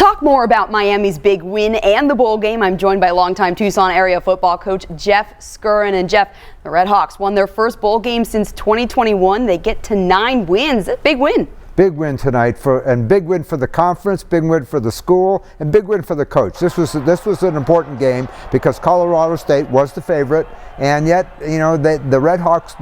Talk more about Miami's big win and the bowl game. I'm joined by longtime Tucson-area football coach Jeff Scurran. And Jeff, the Red Hawks won their first bowl game since 2021. They get to 9 wins. A big win. Big win tonight, big win for the conference, big win for the school, and big win for the coach. This was an important game because Colorado State was the favorite, and yet, you know, the Red Hawks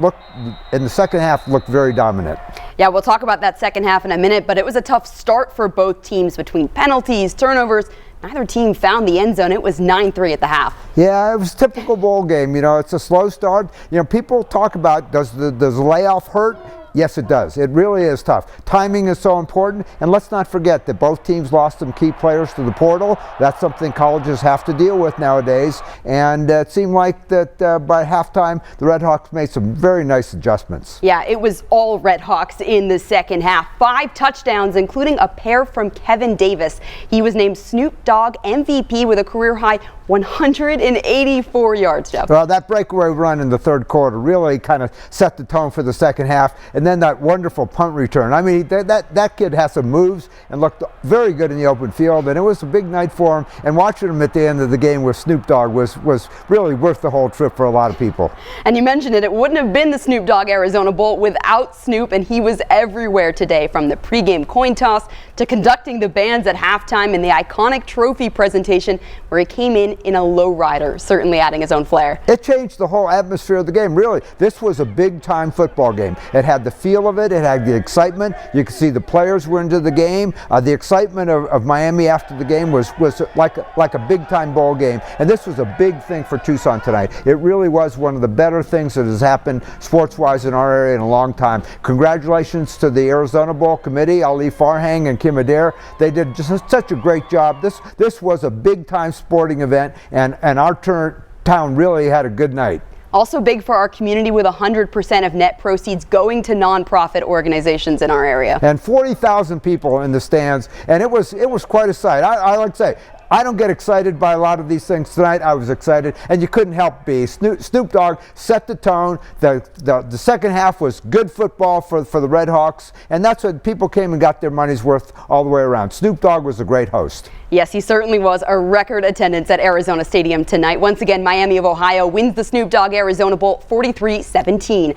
in the second half looked very dominant. Yeah, we'll talk about that second half in a minute, but it was a tough start for both teams between penalties, turnovers. Neither team found the end zone. It was 9-3 at the half. Yeah, it was a typical bowl game. You know, it's a slow start. You know, people talk about does the layoff hurt? Yes, it does. It really is tough. Timing is so important, and let's not forget that both teams lost some key players to the portal. That's something colleges have to deal with nowadays, and it seemed like that by halftime, the Red Hawks made some very nice adjustments. Yeah, it was all Red Hawks in the second half. 5 touchdowns, including a pair from Kevin Davis. He was named Snoop Dogg MVP with a career-high 184 yards, Jeff. Well, that breakaway run in the third quarter really kind of set the tone for the second half, and then that wonderful punt return. I mean, that kid has some moves and looked very good in the open field, and it was a big night for him, and watching him at the end of the game with Snoop Dogg was really worth the whole trip for a lot of people. And you mentioned it wouldn't have been the Snoop Dogg Arizona Bowl without Snoop, and he was everywhere today, from the pregame coin toss to conducting the bands at halftime and the iconic trophy presentation where he came in a lowrider, certainly adding his own flair. It changed the whole atmosphere of the game, really. This was a big-time football game. It had the feel of it. It had the excitement. You could see the players were into the game. The excitement of Miami after the game was like a big-time bowl game, and this was a big thing for Tucson tonight. It really was one of the better things that has happened sports-wise in our area in a long time. Congratulations to the Arizona Bowl committee, Ali Farhang and Kim Adair. They did just such a great job. This was a big-time sporting event, and our town really had a good night. Also big for our community, with 100% of net proceeds going to nonprofit organizations in our area. And 40,000 people in the stands, and it was quite a sight. I like to say, I don't get excited by a lot of these things. Tonight I was excited, and you couldn't help be. Snoop Dogg set the tone. The second half was good football for the Red Hawks, and that's what people came and got their money's worth all the way around. Snoop Dogg was a great host. Yes, he certainly was. A record attendance at Arizona Stadium tonight. Once again, Miami of Ohio wins the Snoop Dogg Arizona Bowl 43-17.